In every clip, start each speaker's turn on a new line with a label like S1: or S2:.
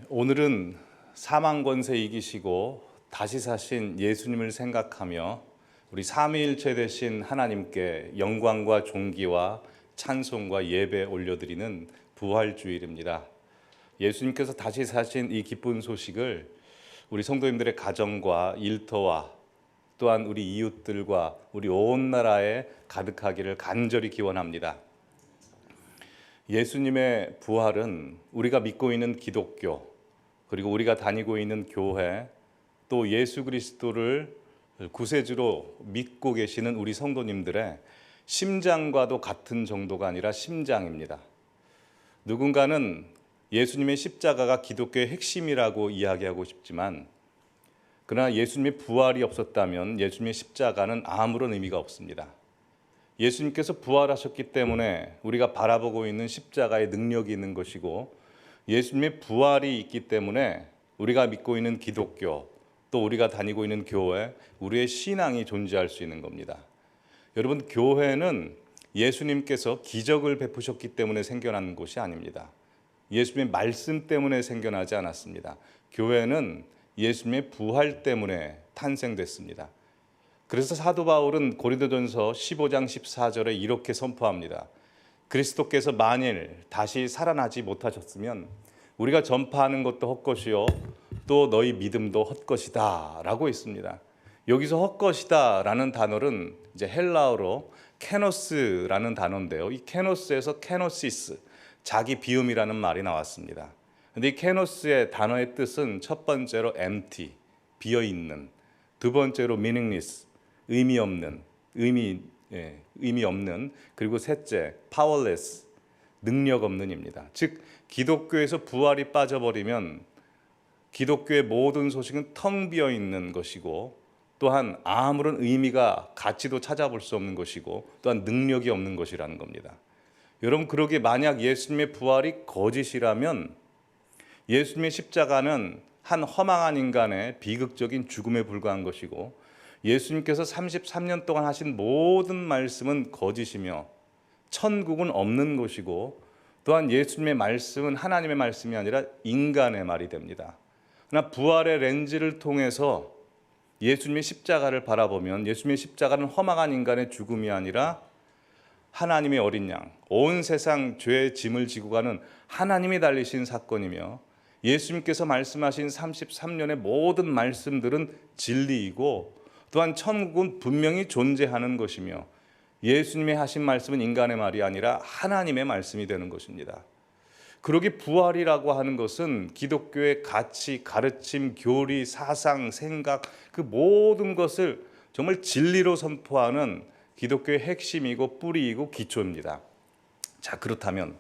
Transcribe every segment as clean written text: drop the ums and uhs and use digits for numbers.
S1: 오늘은 사망 권세 이기시고 다시 사신 예수님을 생각하며 우리 삼위일체 되신 하나님께 영광과 존귀와 찬송과 예배 올려드리는 부활주일입니다. 예수님께서 다시 사신 이 기쁜 소식을 우리 성도님들의 가정과 일터와 또한 우리 이웃들과 우리 온 나라에 가득하기를 간절히 기원합니다. 예수님의 부활은 우리가 믿고 있는 기독교, 그리고 우리가 다니고 있는 교회, 또 예수 그리스도를 구세주로 믿고 계시는 우리 성도님들의 심장과도 같은 정도가 아니라 심장입니다. 누군가는 예수님의 십자가가 기독교의 핵심이라고 이야기하고 싶지만, 그러나 예수님의 부활이 없었다면 예수님의 십자가는 아무런 의미가 없습니다. 예수님께서 부활하셨기 때문에 우리가 바라보고 있는 십자가의 능력이 있는 것이고, 예수님의 부활이 있기 때문에 우리가 믿고 있는 기독교, 또 우리가 다니고 있는 교회, 우리의 신앙이 존재할 수 있는 겁니다. 여러분, 교회는 예수님께서 기적을 베푸셨기 때문에 생겨난 곳이 아닙니다. 예수님의 말씀 때문에 생겨나지 않았습니다. 교회는 예수님의 부활 때문에 탄생됐습니다. 그래서 사도 바울은 고린도전서 15장 14절에 이렇게 선포합니다. 그리스도께서 만일 다시 살아나지 못하셨으면 우리가 전파하는 것도 헛것이요 또 너희 믿음도 헛것이다 라고 있습니다. 여기서 헛것이다 라는 단어는 이제 헬라어로 케노스라는 단어인데요. 이 케노스에서 케노시스, 자기 비움이라는 말이 나왔습니다. 근데 이 케노스의 단어의 뜻은 첫 번째로 empty, 비어있는, 두 번째로 meaningless, 의미 없는, 그리고 셋째 powerless, 능력 없는입니다. 즉 기독교에서 부활이 빠져버리면 기독교의 모든 소식은 텅 비어 있는 것이고, 또한 아무런 의미가 가치도 찾아볼 수 없는 것이고, 또한 능력이 없는 것이라는 겁니다. 여러분, 그러기에 만약 예수님의 부활이 거짓이라면 예수님의 십자가는 한 허망한 인간의 비극적인 죽음에 불과한 것이고, 예수님께서 33년 동안 하신 모든 말씀은 거짓이며 천국은 없는 것이고, 또한 예수님의 말씀은 하나님의 말씀이 아니라 인간의 말이 됩니다. 그러나 부활의 렌즈를 통해서 예수님의 십자가를 바라보면 예수님의 십자가는 허망한 인간의 죽음이 아니라 하나님의 어린 양, 온 세상 죄의 짐을 지고 가는 하나님이 달리신 사건이며, 예수님께서 말씀하신 33년의 모든 말씀들은 진리이고, 또한 천국은 분명히 존재하는 것이며, 예수님이 하신 말씀은 인간의 말이 아니라 하나님의 말씀이 되는 것입니다. 그러기 부활이라고 하는 것은 기독교의 가치, 가르침, 교리, 사상, 생각, 그 모든 것을 정말 진리로 선포하는 기독교의 핵심이고 뿌리이고 기초입니다. 자, 그렇다면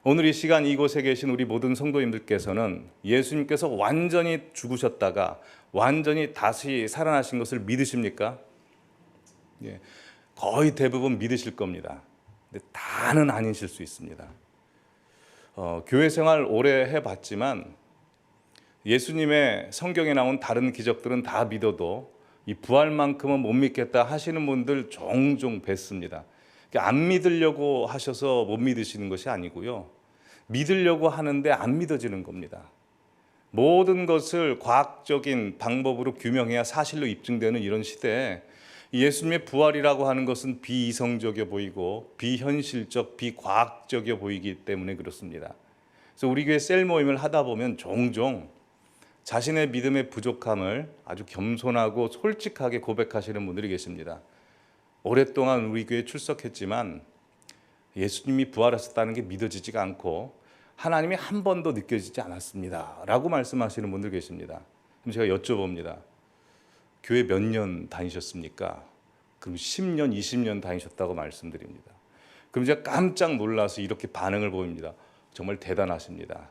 S1: 오늘 이 시간 이곳에 계신 우리 모든 성도님들께서는 예수님께서 완전히 죽으셨다가 완전히 다시 살아나신 것을 믿으십니까? 거의 대부분 믿으실 겁니다. 근데 다는 아니실 수 있습니다. 교회 생활 오래 해봤지만 예수님의 성경에 나온 다른 기적들은 다 믿어도 이 부활만큼은 못 믿겠다 하시는 분들 종종 뵀습니다. 안 믿으려고 하셔서 못 믿으시는 것이 아니고요, 믿으려고 하는데 안 믿어지는 겁니다. 모든 것을 과학적인 방법으로 규명해야 사실로 입증되는 이런 시대에 예수님의 부활이라고 하는 것은 비이성적이어 보이고 비현실적, 비과학적이어 보이기 때문에 그렇습니다. 그래서 우리 교회 셀 모임을 하다 보면 종종 자신의 믿음의 부족함을 아주 겸손하고 솔직하게 고백하시는 분들이 계십니다. 오랫동안 우리 교회에 출석했지만 예수님이 부활하셨다는 게 믿어지지가 않고 하나님이 한 번도 느껴지지 않았습니다 라고 말씀하시는 분들 계십니다. 그럼 제가 여쭤봅니다. 교회 몇 년 다니셨습니까? 그럼 10년, 20년 다니셨다고 말씀드립니다. 그럼 제가 깜짝 놀라서 이렇게 반응을 보입니다. 정말 대단하십니다.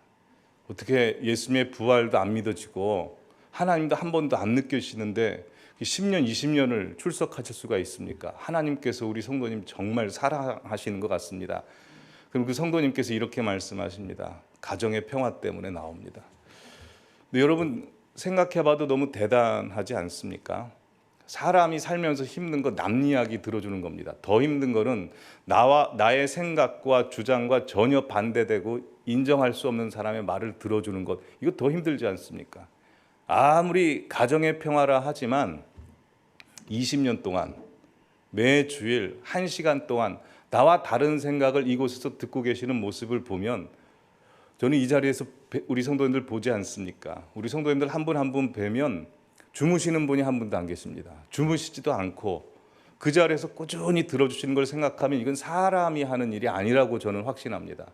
S1: 어떻게 예수님의 부활도 안 믿어지고 하나님도 한 번도 안 느껴지시는데 10년, 20년을 출석하실 수가 있습니까? 하나님께서 우리 성도님 정말 사랑하시는 것 같습니다. 그럼 그 성도님께서 이렇게 말씀하십니다. 가정의 평화 때문에 나옵니다. 근데 여러분 생각해봐도 너무 대단하지 않습니까? 사람이 살면서 힘든 거 남 이야기 들어주는 겁니다. 더 힘든 거는 나의 생각과 주장과 전혀 반대되고 인정할 수 없는 사람의 말을 들어주는 것. 이거 더 힘들지 않습니까? 아무리 가정의 평화라 하지만 20년 동안 매 주일 1시간 동안 나와 다른 생각을 이곳에서 듣고 계시는 모습을 보면 저는 이 자리에서 우리 성도님들 보지 않습니까? 우리 성도님들 한 분 한 분 뵈면 주무시는 분이 한 분도 안 계십니다. 주무시지도 않고 그 자리에서 꾸준히 들어주시는 걸 생각하면 이건 사람이 하는 일이 아니라고 저는 확신합니다.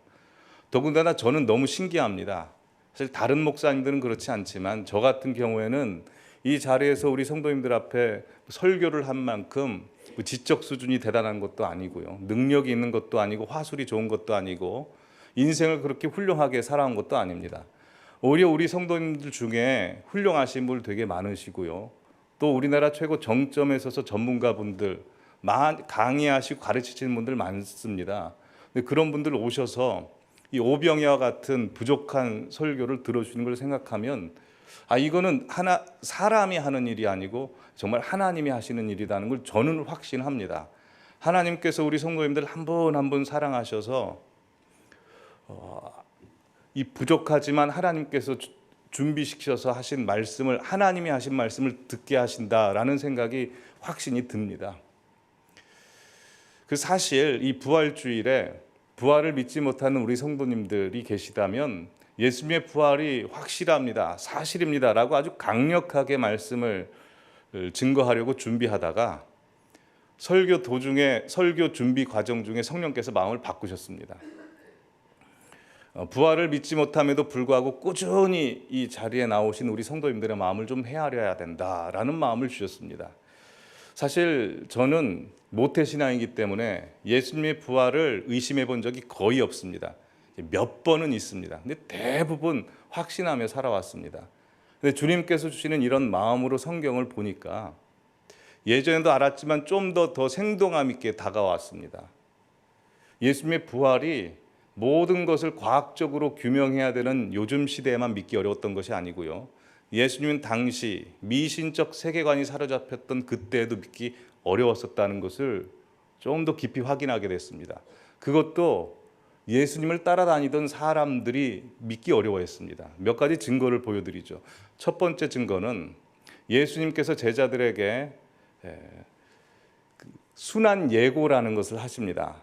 S1: 더군다나 저는 너무 신기합니다. 사실 다른 목사님들은 그렇지 않지만 저 같은 경우에는 이 자리에서 우리 성도님들 앞에 설교를 한 만큼 지적 수준이 대단한 것도 아니고요. 능력이 있는 것도 아니고 화술이 좋은 것도 아니고 인생을 그렇게 훌륭하게 살아온 것도 아닙니다. 오히려 우리 성도님들 중에 훌륭하신 분 되게 많으시고요. 또 우리나라 최고 정점에 서서 전문가분들 강의하시고 가르치시는 분들 많습니다. 근데 그런 분들 오셔서 이 오병이와 같은 부족한 설교를 들어주는 걸 생각하면 이거는 사람이 하는 일이 아니고 정말 하나님이 하시는 일이라는 걸 저는 확신합니다. 하나님께서 우리 성도님들 한 분 한 분 사랑하셔서 이 부족하지만 하나님께서 준비시켜서 하신 말씀을 하나님이 하신 말씀을 듣게 하신다라는 생각이 확신이 듭니다. 그 사실 이 부활주일에 부활을 믿지 못하는 우리 성도님들이 계시다면 예수님의 부활이 확실합니다. 사실입니다라고 아주 강력하게 말씀을 증거하려고 준비하다가 설교 도중에 설교 준비 과정 중에 성령께서 마음을 바꾸셨습니다. 부활을 믿지 못함에도 불구하고 꾸준히 이 자리에 나오신 우리 성도님들의 마음을 좀 헤아려야 된다라는 마음을 주셨습니다. 사실 저는 모태신앙이기 때문에 예수님의 부활을 의심해 본 적이 거의 없습니다. 몇 번은 있습니다. 근데 대부분 확신하며 살아왔습니다. 근데 주님께서 주시는 이런 마음으로 성경을 보니까 예전에도 알았지만 좀 더 생동감 있게 다가왔습니다. 예수님의 부활이 모든 것을 과학적으로 규명해야 되는 요즘 시대에만 믿기 어려웠던 것이 아니고요. 예수님은 당시 미신적 세계관이 사로잡혔던 그때에도 믿기 어려웠었다는 것을 좀 더 깊이 확인하게 됐습니다. 그것도 예수님을 따라다니던 사람들이 믿기 어려워했습니다. 몇 가지 증거를 보여드리죠. 첫 번째 증거는 예수님께서 제자들에게 순환 예고라는 것을 하십니다.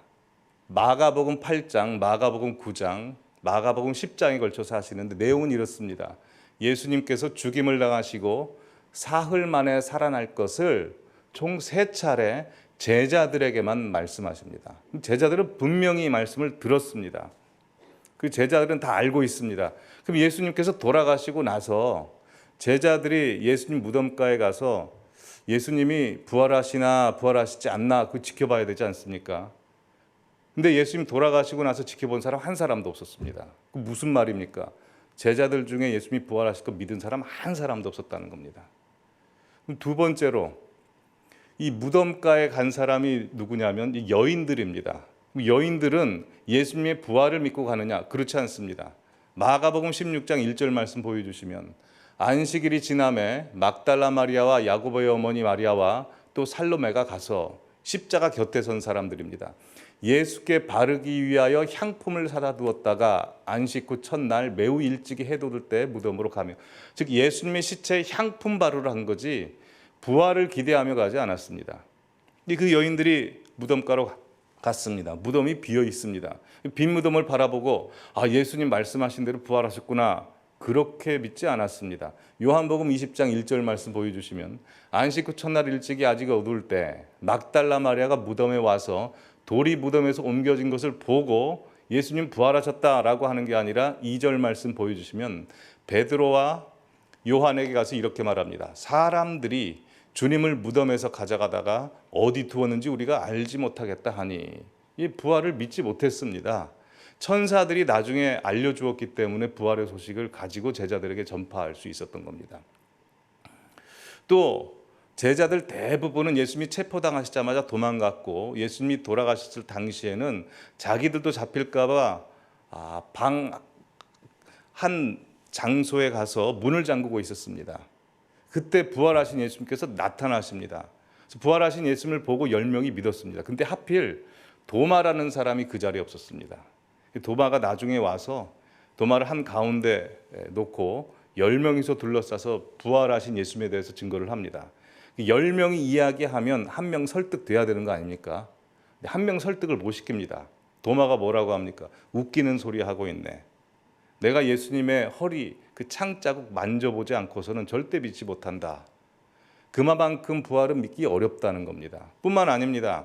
S1: 마가복음 8장, 마가복음 9장, 마가복음 10장에 걸쳐서 하시는데 내용은 이렇습니다. 예수님께서 죽임을 당하시고 사흘 만에 살아날 것을 총 3차례 제자들에게만 말씀하십니다. 제자들은 분명히 말씀을 들었습니다. 그 제자들은 다 알고 있습니다. 그럼 예수님께서 돌아가시고 나서 제자들이 예수님 무덤가에 가서 예수님이 부활하시나 부활하시지 않나 그 지켜봐야 되지 않습니까? 근데 예수님 돌아가시고 나서 지켜본 사람 한 사람도 없었습니다. 그 무슨 말입니까? 제자들 중에 예수님이 부활하실 거 믿은 사람 한 사람도 없었다는 겁니다. 두 번째로 이 무덤가에 간 사람이 누구냐면 이 여인들입니다. 여인들은 예수님의 부활을 믿고 가느냐? 그렇지 않습니다. 마가복음 16장 1절 말씀 보여주시면 안식일이 지남에 막달라 마리아와 야고보의 어머니 마리아와 또 살로메가 가서 십자가 곁에 선 사람들입니다. 예수께 바르기 위하여 향품을 사다 두었다가 안식 후 첫날 매우 일찍이 해 돋을 때 무덤으로 가며, 즉 예수님의 시체에 향품 바르러 한 거지 부활을 기대하며 가지 않았습니다. 그 여인들이 무덤가로 갔습니다. 무덤이 비어 있습니다. 빈 무덤을 바라보고 예수님 말씀하신 대로 부활하셨구나, 그렇게 믿지 않았습니다. 요한복음 20장 1절 말씀 보여주시면 안식 후 첫날 일찍이 아직 어두울 때 막달라 마리아가 무덤에 와서 돌이 무덤에서 옮겨진 것을 보고 예수님 부활하셨다라고 하는 게 아니라 2절 말씀 보여주시면 베드로와 요한에게 가서 이렇게 말합니다. 사람들이 주님을 무덤에서 가져가다가 어디 두었는지 우리가 알지 못하겠다 하니, 이 부활을 믿지 못했습니다. 천사들이 나중에 알려주었기 때문에 부활의 소식을 가지고 제자들에게 전파할 수 있었던 겁니다. 또 제자들 대부분은 예수님이 체포당하시자마자 도망갔고, 예수님이 돌아가셨을 당시에는 자기들도 잡힐까 봐 방 한 장소에 가서 문을 잠그고 있었습니다. 그때 부활하신 예수님께서 나타나십니다. 그래서 부활하신 예수님을 보고 10명이 믿었습니다. 근데 하필 도마라는 사람이 그 자리에 없었습니다. 도마가 나중에 와서 도마를 한 가운데 놓고 10명이서 둘러싸서 부활하신 예수님에 대해서 증거를 합니다. 10명이 이야기하면 한 명 설득돼야 되는 거 아닙니까? 한 명 설득을 못 시킵니다. 도마가 뭐라고 합니까? 웃기는 소리 하고 있네. 내가 예수님의 허리 그 창자국 만져보지 않고서는 절대 믿지 못한다. 그만큼 부활은 믿기 어렵다는 겁니다. 뿐만 아닙니다.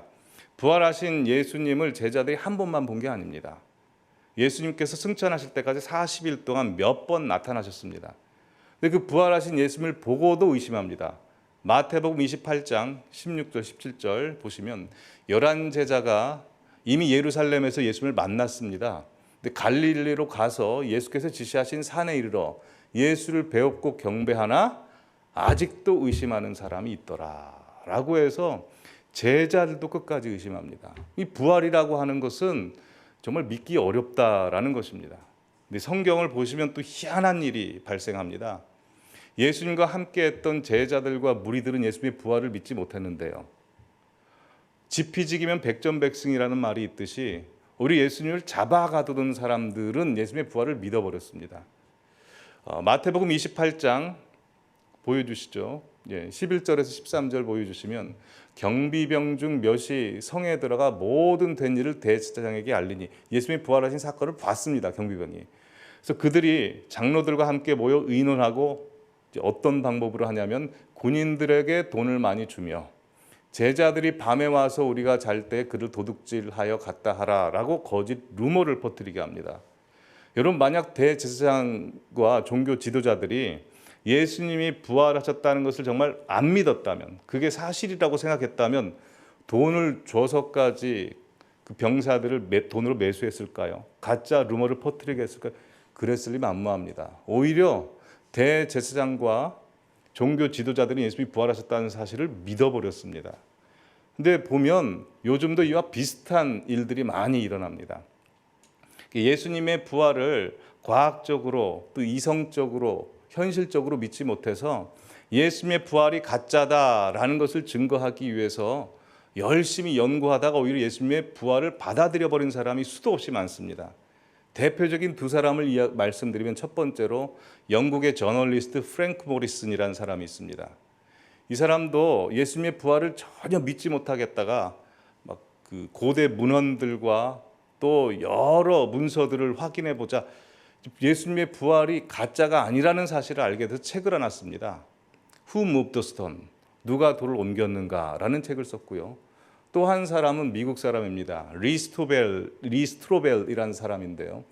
S1: 부활하신 예수님을 제자들이 한 번만 본 게 아닙니다. 예수님께서 승천하실 때까지 40일 동안 몇 번 나타나셨습니다. 근데 그 부활하신 예수님을 보고도 의심합니다. 마태복음 28장 16절 17절 보시면 11제자가 이미 예루살렘에서 예수님을 만났습니다. 근데 갈릴리로 가서 예수께서 지시하신 산에 이르러 예수를 배웠고 경배하나 아직도 의심하는 사람이 있더라 라고 해서 제자들도 끝까지 의심합니다. 이 부활이라고 하는 것은 정말 믿기 어렵다라는 것입니다. 근데 성경을 보시면 또 희한한 일이 발생합니다. 예수님과 함께 했던 제자들과 무리들은 예수님의 부활을 믿지 못했는데요. 지피지기면 백전백승이라는 말이 있듯이 우리 예수님을 잡아가두던 사람들은 예수님의 부활을 믿어버렸습니다. 마태복음 28장 보여주시죠. 11절에서 13절 보여주시면 경비병 중 몇이 성에 들어가 모든 된 일을 대제사장에게 알리니 예수님이 부활하신 사건을 봤습니다. 경비병이. 그래서 그들이 장로들과 함께 모여 의논하고 어떤 방법으로 하냐면 군인들에게 돈을 많이 주며 제자들이 밤에 와서 우리가 잘 때 그를 도둑질하여 갔다 하라라고 거짓 루머를 퍼뜨리게 합니다. 여러분, 만약 대제사장과 종교 지도자들이 예수님이 부활하셨다는 것을 정말 안 믿었다면, 그게 사실이라고 생각했다면 돈을 줘서까지 그 병사들을 돈으로 매수했을까요? 가짜 루머를 퍼뜨리게 했을까요? 그랬을 리 만무합니다. 오히려 대제사장과 종교 지도자들이 예수님이 부활하셨다는 사실을 믿어버렸습니다. 근데 보면 요즘도 이와 비슷한 일들이 많이 일어납니다. 예수님의 부활을 과학적으로 또 이성적으로 현실적으로 믿지 못해서 예수님의 부활이 가짜다라는 것을 증거하기 위해서 열심히 연구하다가 오히려 예수님의 부활을 받아들여 버린 사람이 수도 없이 많습니다. 대표적인 두 사람을 말씀드리면 첫 번째로 영국의 저널리스트 프랭크 모리슨이라는 사람이 있습니다. 이 사람도 예수님의 부활을 전혀 믿지 못하겠다가 막 그 고대 문헌들과 또 여러 문서들을 확인해 보자 예수님의 부활이 가짜가 아니라는 사실을 알게 돼서 책을 하나 씁니다. Who moved the stone? 누가 돌을 옮겼는가라는 책을 썼고요. 또 한 사람은 미국 사람입니다. 리스트로벨이라는 사람인데요.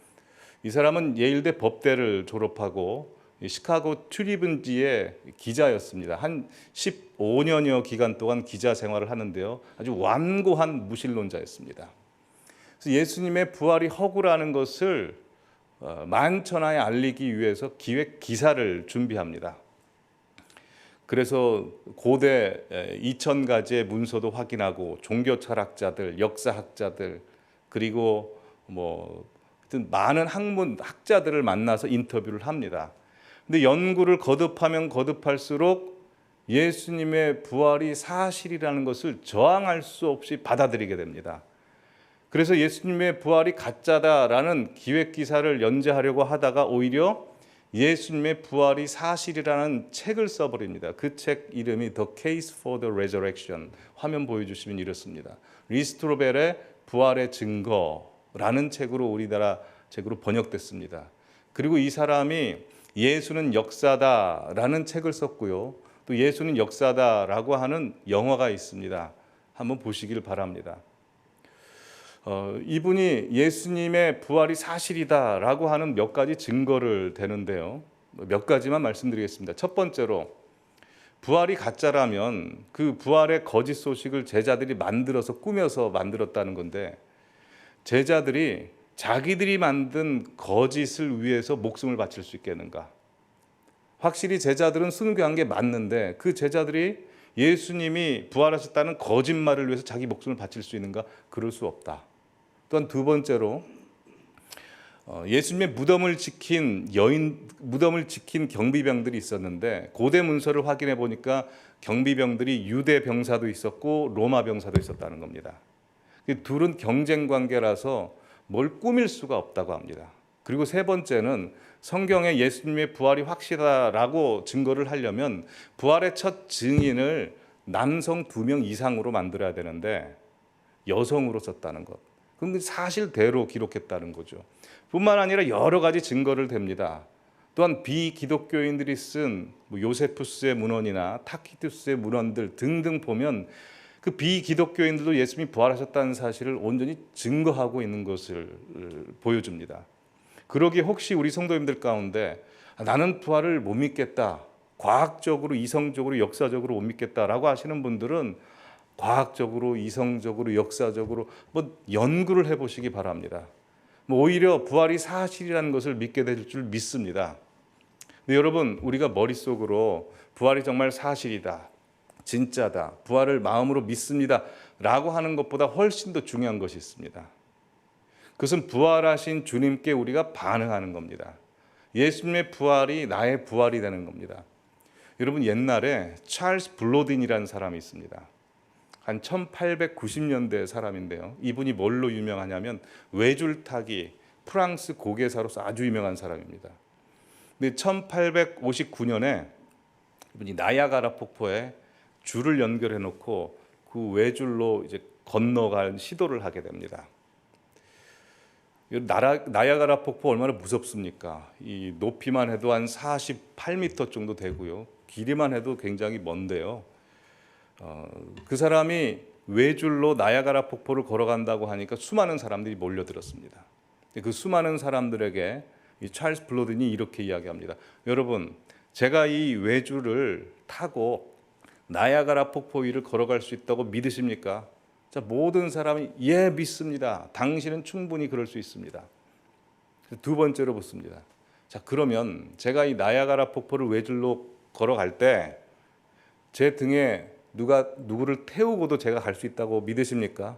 S1: 이 사람은 예일대 법대를 졸업하고 시카고 트리뷴지의 기자였습니다. 한 15년여 기간 동안 기자 생활을 하는데요. 아주 완고한 무신론자였습니다. 그래서 예수님의 부활이 허구라는 것을 만천하에 알리기 위해서 기획 기사를 준비합니다. 그래서 고대 2000가지의 문서도 확인하고 종교 철학자들, 역사학자들 그리고 많은 학자들을 만나서 인터뷰를 합니다. 근데 연구를 거듭하면 거듭할수록 예수님의 부활이 사실이라는 것을 저항할 수 없이 받아들이게 됩니다. 그래서 예수님의 부활이 가짜다라는 기획 기사를 연재하려고 하다가 오히려 예수님의 부활이 사실이라는 책을 써버립니다. 그 책 이름이 The Case for the Resurrection. 화면 보여주시면 이렇습니다. 리스트로벨의 부활의 증거라는 책으로 우리나라 책으로 번역됐습니다. 그리고 이 사람이 예수는 역사다라는 책을 썼고요. 또 예수는 역사다라고 하는 영화가 있습니다. 한번 보시길 바랍니다. 이분이 예수님의 부활이 사실이다라고 하는 몇 가지 증거를 대는데요. 몇 가지만 말씀드리겠습니다. 첫 번째로 부활이 가짜라면 그 부활의 거짓 소식을 제자들이 만들어서 꾸며서 만들었다는 건데 제자들이 자기들이 만든 거짓을 위해서 목숨을 바칠 수 있겠는가? 확실히 제자들은 순교한 게 맞는데 그 제자들이 예수님이 부활하셨다는 거짓말을 위해서 자기 목숨을 바칠 수 있는가? 그럴 수 없다. 또한 두 번째로 예수님의 무덤을 지킨 경비병들이 있었는데 고대 문서를 확인해 보니까 경비병들이 유대 병사도 있었고 로마 병사도 있었다는 겁니다. 둘은 경쟁 관계라서 뭘 꾸밀 수가 없다고 합니다. 그리고 세 번째는 성경에 예수님의 부활이 확실하다라고 증거를 하려면 부활의 첫 증인을 남성 2명 이상으로 만들어야 되는데 여성으로 썼다는 것. 그럼 사실대로 기록했다는 거죠. 뿐만 아니라 여러 가지 증거를 댑니다. 또한 비기독교인들이 쓴 요세푸스의 문헌이나 타키투스의 문헌들 등등 보면 그 비기독교인들도 예수님이 부활하셨다는 사실을 온전히 증거하고 있는 것을 보여줍니다. 그러기에 혹시 우리 성도님들 가운데 나는 부활을 못 믿겠다, 과학적으로, 이성적으로, 역사적으로 못 믿겠다라고 하시는 분들은 과학적으로, 이성적으로, 역사적으로 연구를 해보시기 바랍니다. 오히려 부활이 사실이라는 것을 믿게 될 줄 믿습니다. 근데 여러분, 우리가 머릿속으로 부활이 정말 사실이다, 진짜다, 부활을 마음으로 믿습니다 라고 하는 것보다 훨씬 더 중요한 것이 있습니다. 그것은 부활하신 주님께 우리가 반응하는 겁니다. 예수님의 부활이 나의 부활이 되는 겁니다. 여러분, 옛날에 찰스 블로딘이라는 사람이 있습니다. 한 1890년대 사람인데요. 이분이 뭘로 유명하냐면 외줄타기, 프랑스 고개사로서 아주 유명한 사람입니다. 근데 1859년에 이분이 나야가라 폭포에 줄을 연결해 놓고 그 외줄로 이제 건너갈 시도를 하게 됩니다. 나야가라 폭포 얼마나 무섭습니까? 이 높이만 해도 한 48m 정도 되고요. 길이만 해도 굉장히 먼데요. 그 사람이 외줄로 나야가라 폭포를 걸어간다고 하니까 수많은 사람들이 몰려들었습니다. 그 수많은 사람들에게 이 찰스 블로딘이 이렇게 이야기합니다. 여러분, 제가 이 외줄을 타고 나야가라 폭포 위를 걸어갈 수 있다고 믿으십니까? 자, 모든 사람이 예, 믿습니다. 당신은 충분히 그럴 수 있습니다. 두 번째로 묻습니다. 자, 그러면 제가 이 나야가라 폭포를 외줄로 걸어갈 때 제 등에 누구를 태우고도 제가 갈 수 있다고 믿으십니까?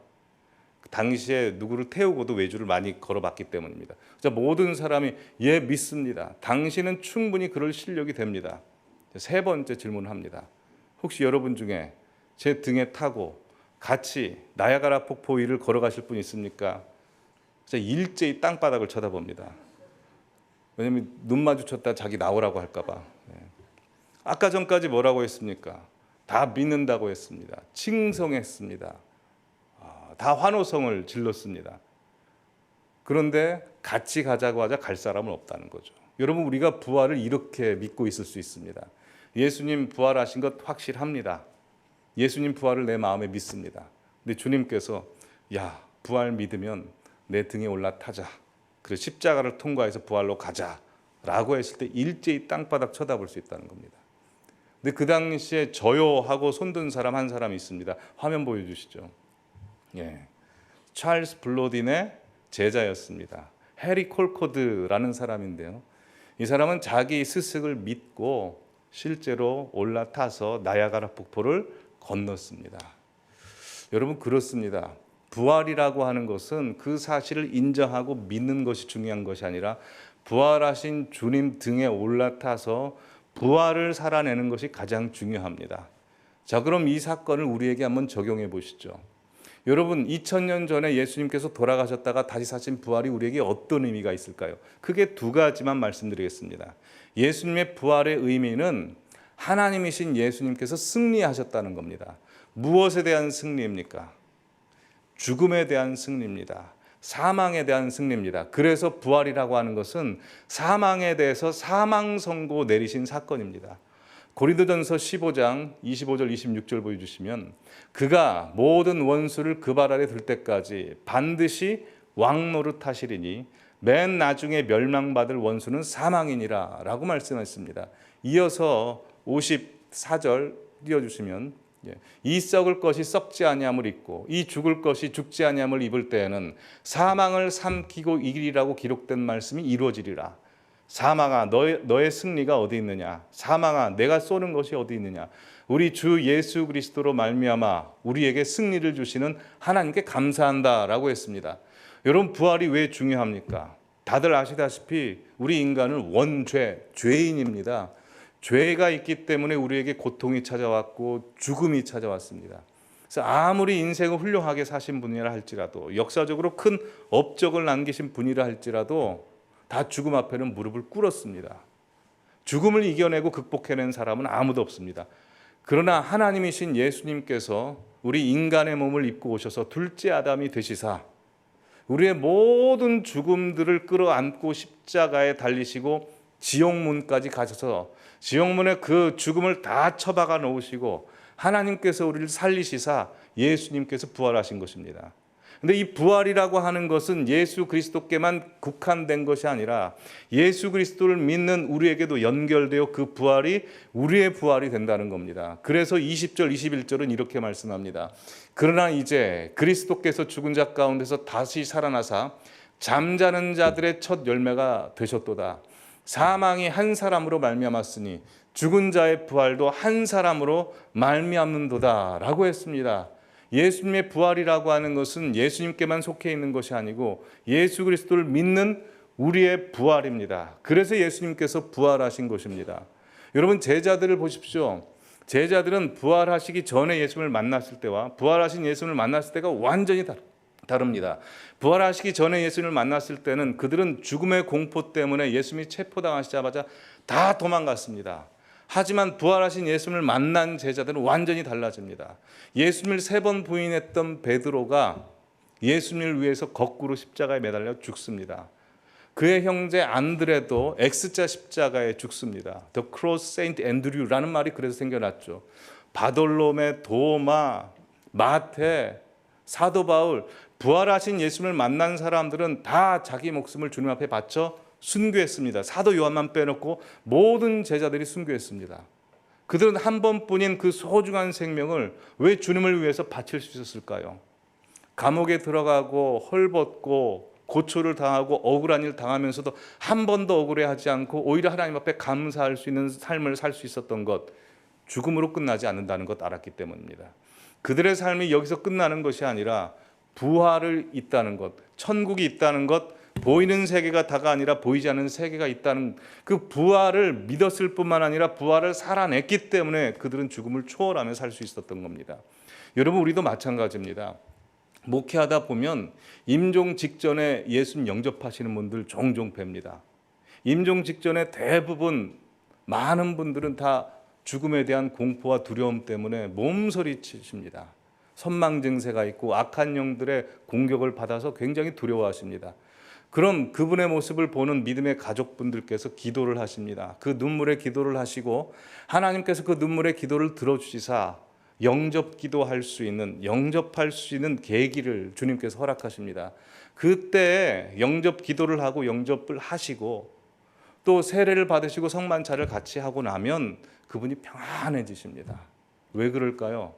S1: 당시에 누구를 태우고도 외줄을 많이 걸어봤기 때문입니다. 자, 모든 사람이 예, 믿습니다. 당신은 충분히 그럴 실력이 됩니다. 세 번째 질문을 합니다. 혹시 여러분 중에 제 등에 타고 같이 나야가라 폭포 위를 걸어가실 분 있습니까? 자, 일제히 땅바닥을 쳐다봅니다. 왜냐하면 눈 마주쳤다 자기 나오라고 할까 봐. 아까 전까지 뭐라고 했습니까? 다 믿는다고 했습니다. 칭송했습니다. 다 환호성을 질렀습니다. 그런데 같이 가자고 하자 갈 사람은 없다는 거죠. 여러분, 우리가 부활을 이렇게 믿고 있을 수 있습니다. 예수님 부활하신 것 확실합니다. 예수님 부활을 내 마음에 믿습니다. 근데 주님께서 야, 부활 믿으면 내 등에 올라타자. 그래, 십자가를 통과해서 부활로 가자 라고 했을 때 일제히 땅바닥 쳐다볼 수 있다는 겁니다. 근데 그 당시에 저요 하고 손든 사람 한 사람이 있습니다. 화면 보여주시죠. 예, 찰스 블로딘의 제자였습니다. 해리 콜코드라는 사람인데요. 이 사람은 자기 스승을 믿고 실제로 올라타서 나야가라 폭포를 건넜습니다. 여러분, 그렇습니다. 부활이라고 하는 것은 그 사실을 인정하고 믿는 것이 중요한 것이 아니라 부활하신 주님 등에 올라타서 부활을 살아내는 것이 가장 중요합니다. 자, 그럼 이 사건을 우리에게 한번 적용해 보시죠. 여러분, 2000년 전에 예수님께서 돌아가셨다가 다시 사신 부활이 우리에게 어떤 의미가 있을까요? 크게 두 가지만 말씀드리겠습니다. 예수님의 부활의 의미는 하나님이신 예수님께서 승리하셨다는 겁니다. 무엇에 대한 승리입니까? 죽음에 대한 승리입니다. 사망에 대한 승리입니다. 그래서 부활이라고 하는 것은 사망에 대해서 사망 선고 내리신 사건입니다. 고린도전서 15장 25절 26절 보여주시면 그가 모든 원수를 그 발 아래 들 때까지 반드시 왕노릇하시리니 맨 나중에 멸망받을 원수는 사망이니라 라고 말씀했습니다. 이어서 54절 띄워주시면 이 썩을 것이 썩지 아니함을 입고 이 죽을 것이 죽지 아니함을 입을 때에는 사망을 삼키고 이기리라고 기록된 말씀이 이루어지리라. 사망아, 너의 승리가 어디 있느냐? 사망아, 내가 쏘는 것이 어디 있느냐? 우리 주 예수 그리스도로 말미암아 우리에게 승리를 주시는 하나님께 감사한다라고 했습니다. 여러분, 부활이 왜 중요합니까? 다들 아시다시피 우리 인간은 원죄, 죄인입니다. 죄가 있기 때문에 우리에게 고통이 찾아왔고 죽음이 찾아왔습니다. 그래서 아무리 인생을 훌륭하게 사신 분이라 할지라도, 역사적으로 큰 업적을 남기신 분이라 할지라도 다 죽음 앞에는 무릎을 꿇었습니다. 죽음을 이겨내고 극복해낸 사람은 아무도 없습니다. 그러나 하나님이신 예수님께서 우리 인간의 몸을 입고 오셔서 둘째 아담이 되시사 우리의 모든 죽음들을 끌어안고 십자가에 달리시고 지옥문까지 가셔서 지옥문에 그 죽음을 다 처박아 놓으시고 하나님께서 우리를 살리시사 예수님께서 부활하신 것입니다. 근데 이 부활이라고 하는 것은 예수 그리스도께만 국한된 것이 아니라 예수 그리스도를 믿는 우리에게도 연결되어 그 부활이 우리의 부활이 된다는 겁니다. 그래서 20절 21절은 이렇게 말씀합니다. 그러나 이제 그리스도께서 죽은 자 가운데서 다시 살아나사 잠자는 자들의 첫 열매가 되셨도다. 사망이 한 사람으로 말미암았으니 죽은 자의 부활도 한 사람으로 말미암는도다 라고 했습니다. 예수님의 부활이라고 하는 것은 예수님께만 속해 있는 것이 아니고 예수 그리스도를 믿는 우리의 부활입니다. 그래서 예수님께서 부활하신 것입니다. 여러분, 제자들을 보십시오. 제자들은 부활하시기 전에 예수님을 만났을 때와 부활하신 예수님을 만났을 때가 완전히 다릅니다. 부활하시기 전에 예수님을 만났을 때는 그들은 죽음의 공포 때문에 예수님이 체포당하시자마자 다 도망갔습니다. 하지만 부활하신 예수님을 만난 제자들은 완전히 달라집니다. 예수님을 3번 부인했던 베드로가 예수님을 위해서 거꾸로 십자가에 매달려 죽습니다. 그의 형제 안드레도 X자 십자가에 죽습니다. The Cross Saint Andrew라는 말이 그래서 생겨났죠. 바돌로메, 도마, 마태, 사도 바울, 부활하신 예수님을 만난 사람들은 다 자기 목숨을 주님 앞에 바쳐 순교했습니다. 사도 요한만 빼놓고 모든 제자들이 순교했습니다. 그들은 한 번뿐인 그 소중한 생명을 왜 주님을 위해서 바칠 수 있었을까요? 감옥에 들어가고 헐벗고 고초를 당하고 억울한 일 당하면서도 한 번도 억울해하지 않고 오히려 하나님 앞에 감사할 수 있는 삶을 살 수 있었던 것, 죽음으로 끝나지 않는다는 것 알았기 때문입니다. 그들의 삶이 여기서 끝나는 것이 아니라 부활을 있다는 것, 천국이 있다는 것, 보이는 세계가 다가 아니라 보이지 않는 세계가 있다는 그 부활을 믿었을 뿐만 아니라 부활을 살아냈기 때문에 그들은 죽음을 초월하며 살 수 있었던 겁니다. 여러분, 우리도 마찬가지입니다. 목회하다 보면 임종 직전에 예수님 영접하시는 분들 종종 뵙니다. 임종 직전에 대부분 많은 분들은 다 죽음에 대한 공포와 두려움 때문에 몸서리치십니다. 선망 증세가 있고 악한 영들의 공격을 받아서 굉장히 두려워하십니다. 그럼 그분의 모습을 보는 믿음의 가족분들께서 기도를 하십니다. 그 눈물의 기도를 하시고 하나님께서 그 눈물의 기도를 들어주시사 영접할 수 있는 계기를 주님께서 허락하십니다. 그때 영접 기도를 하고 영접을 하시고 또 세례를 받으시고 성만찬을 같이 하고 나면 그분이 평안해지십니다. 왜 그럴까요?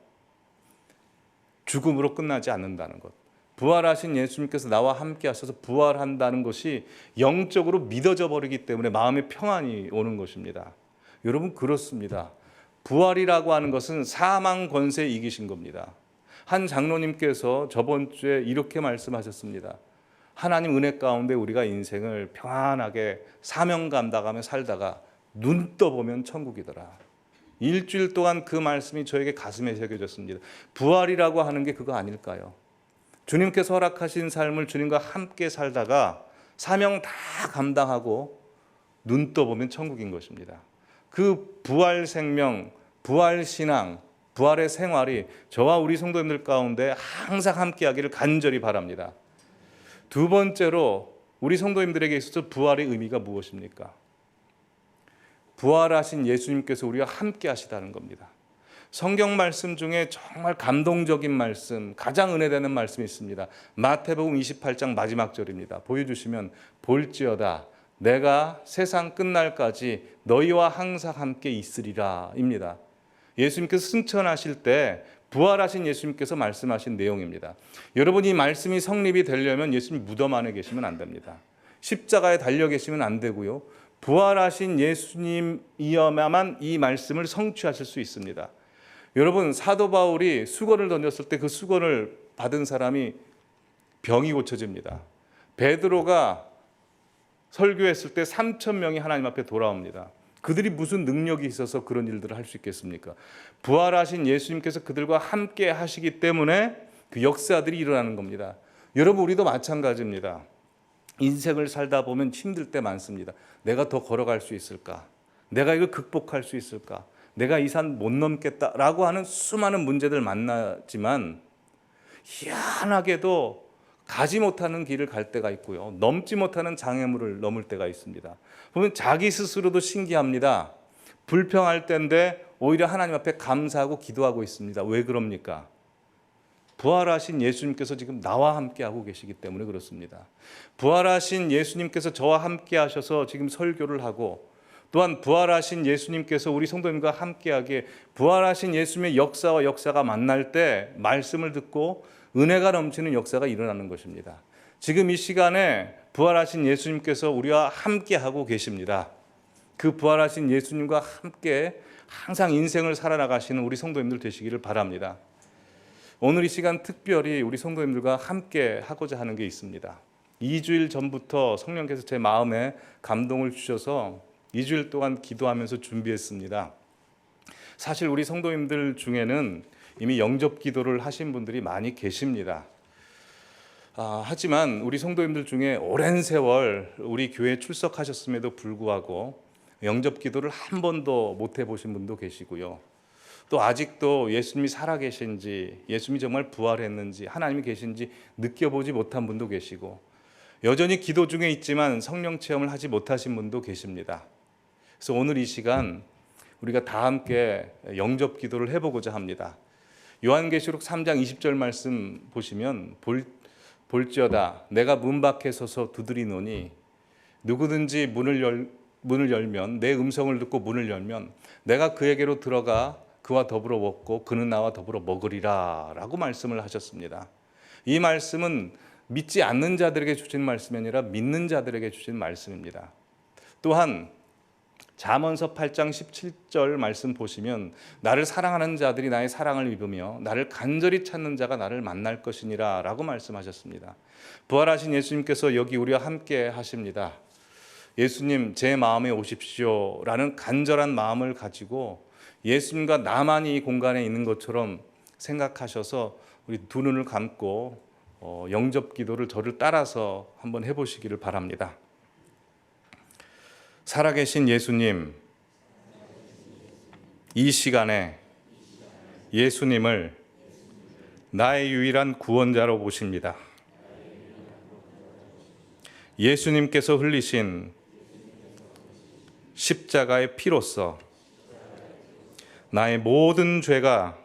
S1: 죽음으로 끝나지 않는다는 것. 부활하신 예수님께서 나와 함께 하셔서 부활한다는 것이 영적으로 믿어져 버리기 때문에 마음의 평안이 오는 것입니다. 여러분, 그렇습니다. 부활이라고 하는 것은 사망 권세에 이기신 겁니다. 한 장로님께서 저번 주에 이렇게 말씀하셨습니다. 하나님 은혜 가운데 우리가 인생을 평안하게 사명 감당하며 살다가 눈 떠보면 천국이더라. 일주일 동안 그 말씀이 저에게 가슴에 새겨졌습니다. 부활이라고 하는 게 그거 아닐까요? 주님께서 허락하신 삶을 주님과 함께 살다가 사명 다 감당하고 눈 떠보면 천국인 것입니다. 그 부활 생명, 부활 신앙, 부활의 생활이 저와 우리 성도님들 가운데 항상 함께 하기를 간절히 바랍니다. 두 번째로 우리 성도님들에게 있어서 부활의 의미가 무엇입니까? 부활하신 예수님께서 우리와 함께 하시다는 겁니다. 성경 말씀 중에 정말 감동적인 말씀, 가장 은혜되는 말씀이 있습니다. 마태복음 28장 마지막 절입니다. 보여주시면 볼지어다 내가 세상 끝날까지 너희와 항상 함께 있으리라 입니다. 예수님께서 승천하실 때 부활하신 예수님께서 말씀하신 내용입니다. 여러분, 이 말씀이 성립이 되려면 예수님 무덤 안에 계시면 안 됩니다. 십자가에 달려 계시면 안 되고요. 부활하신 예수님이어야만 이 말씀을 성취하실 수 있습니다. 여러분, 사도 바울이 수건을 던졌을 때 그 수건을 받은 사람이 병이 고쳐집니다. 베드로가 설교했을 때 3천 명이 하나님 앞에 돌아옵니다. 그들이 무슨 능력이 있어서 그런 일들을 할 수 있겠습니까? 부활하신 예수님께서 그들과 함께 하시기 때문에 그 역사들이 일어나는 겁니다. 여러분, 우리도 마찬가지입니다. 인생을 살다 보면 힘들 때 많습니다. 내가 더 걸어갈 수 있을까? 내가 이걸 극복할 수 있을까? 내가 이 산 못 넘겠다라고 하는 수많은 문제들 만나지만 희한하게도 가지 못하는 길을 갈 때가 있고요. 넘지 못하는 장애물을 넘을 때가 있습니다. 보면 자기 스스로도 신기합니다. 불평할 때인데 오히려 하나님 앞에 감사하고 기도하고 있습니다. 왜 그럽니까? 부활하신 예수님께서 지금 나와 함께 하고 계시기 때문에 그렇습니다. 부활하신 예수님께서 저와 함께 하셔서 지금 설교를 하고, 또한 부활하신 예수님께서 우리 성도님과 함께하게 부활하신 예수님의 역사와 역사가 만날 때 말씀을 듣고 은혜가 넘치는 역사가 일어나는 것입니다. 지금 이 시간에 부활하신 예수님께서 우리와 함께하고 계십니다. 그 부활하신 예수님과 함께 항상 인생을 살아나가시는 우리 성도님들 되시기를 바랍니다. 오늘 이 시간 특별히 우리 성도님들과 함께 하고자 하는 게 있습니다. 2주일 전부터 성령께서 제 마음에 감동을 주셔서 2주일 동안 기도하면서 준비했습니다. 사실 우리 성도님들 중에는 이미 영접 기도를 하신 분들이 많이 계십니다. 하지만 우리 성도님들 중에 오랜 세월 우리 교회에 출석하셨음에도 불구하고 영접 기도를 한 번도 못 해보신 분도 계시고요. 또 아직도 예수님이 살아계신지, 예수님이 정말 부활했는지, 하나님이 계신지 느껴보지 못한 분도 계시고, 여전히 기도 중에 있지만 성령 체험을 하지 못하신 분도 계십니다. 그래서 오늘 이 시간 우리가 다 함께 영접 기도를 해보고자 합니다. 요한계시록 3장 20절 말씀 보시면 볼지어다 내가 문 밖에 서서 두드리노니 누구든지 문을 열면, 내 음성을 듣고 문을 열면 내가 그에게로 들어가 그와 더불어 먹고 그는 나와 더불어 먹으리라 라고 말씀을 하셨습니다. 이 말씀은 믿지 않는 자들에게 주신 말씀이 아니라 믿는 자들에게 주신 말씀입니다. 또한 잠언서 8장 17절 말씀 보시면 나를 사랑하는 자들이 나의 사랑을 입으며 나를 간절히 찾는 자가 나를 만날 것이니라 라고 말씀하셨습니다. 부활하신 예수님께서 여기 우리와 함께 하십니다. 예수님 제 마음에 오십시오 라는 간절한 마음을 가지고 예수님과 나만이 이 공간에 있는 것처럼 생각하셔서 우리 두 눈을 감고 영접 기도를 저를 따라서 한번 해보시기를 바랍니다. 살아계신 예수님, 이 시간에 예수님을 나의 유일한 구원자로 모십니다. 예수님께서 흘리신 십자가의 피로써 나의 모든 죄가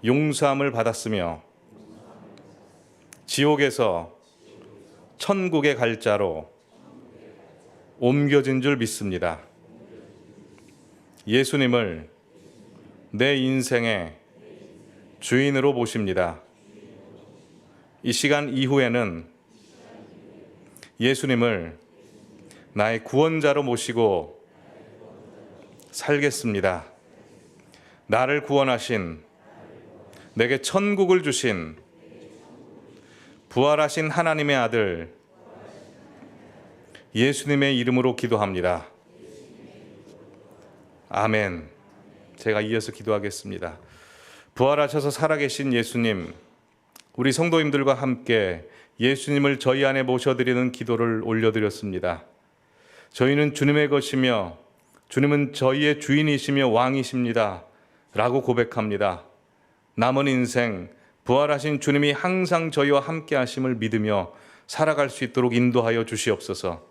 S1: 용서함을 받았으며 지옥에서 천국에 갈 자로 옮겨진 줄 믿습니다. 예수님을 내 인생의 주인으로 모십니다. 이 시간 이후에는 예수님을 나의 구원자로 모시고 살겠습니다. 나를 구원하신, 내게 천국을 주신 부활하신 하나님의 아들 예수님의 이름으로 기도합니다. 아멘. 제가 이어서 기도하겠습니다. 부활하셔서 살아계신 예수님, 우리 성도님들과 함께 예수님을 저희 안에 모셔드리는 기도를 올려드렸습니다. 저희는 주님의 것이며 주님은 저희의 주인이시며 왕이십니다 라고 고백합니다. 남은 인생 부활하신 주님이 항상 저희와 함께 하심을 믿으며 살아갈 수 있도록 인도하여 주시옵소서.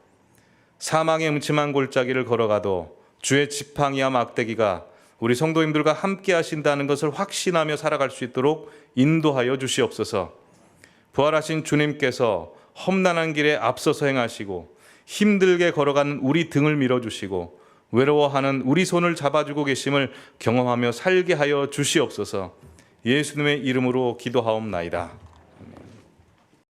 S1: 사망의 음침한 골짜기를 걸어가도 주의 지팡이와 막대기가 우리 성도님들과 함께 하신다는 것을 확신하며 살아갈 수 있도록 인도하여 주시옵소서. 부활하신 주님께서 험난한 길에 앞서서 행하시고 힘들게 걸어가는 우리 등을 밀어주시고 외로워하는 우리 손을 잡아주고 계심을 경험하며 살게 하여 주시옵소서. 예수님의 이름으로 기도하옵나이다.